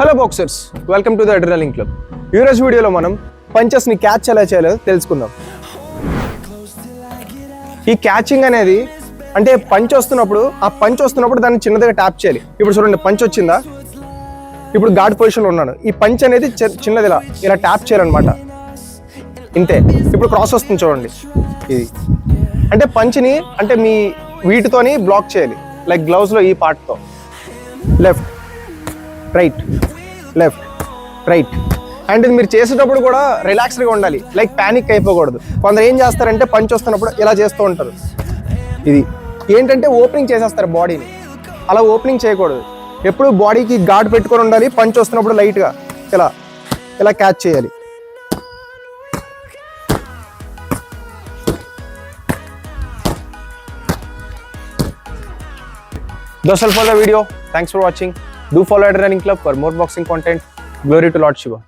Hello boxers, welcome to the adrenaline club. ఈరోజు వీడియోలో మనం పంచెస్ని క్యాచ్ ఎలా చేయాలో తెలుసుకుందాం. ఈ క్యాచింగ్ అనేది అంటే పంచ్ వస్తున్నప్పుడు దాన్ని చిన్నదిగా ట్యాప్ చేయాలి. ఇప్పుడు చూడండి, పంచ్ వచ్చిందా, ఇప్పుడు గార్డ్ పొజిషన్లో ఉన్నాను. ఈ పంచ్ అనేది చిన్నదిలా ఇలా ట్యాప్ చేయాలన్నమాట. ఇంతే. ఇప్పుడు క్రాస్ వస్తుంది చూడండి, ఇది అంటే పంచ్ని అంటే మీ వీటితోని బ్లాక్ చేయాలి. లైక్ గ్లౌస్లో ఈ పార్ట్తో left right left right. And ఇది మీరు చేసేటప్పుడు కూడా రిలాక్స్డ్గా ఉండాలి, లైక్ ప్యానిక్ అయిపోకూడదు. కొందరు ఏం చేస్తారంటే పంచ్ వస్తున్నప్పుడు ఇలా చేస్తూ ఉంటారు. ఇది ఏంటంటే ఓపెనింగ్ చేసేస్తారు బాడీని. అలా ఓపెనింగ్ చేయకూడదు. ఎప్పుడు బాడీకి గార్డ్ పెట్టుకొని ఉండాలి. పంచ్ వస్తున్నప్పుడు లైట్గా ఇలా ఇలా క్యాచ్ చేయాలి. That's all for the video. Thanks for watching. Do follow Adrenaline Club for more boxing content. Glory to Lord Shiva.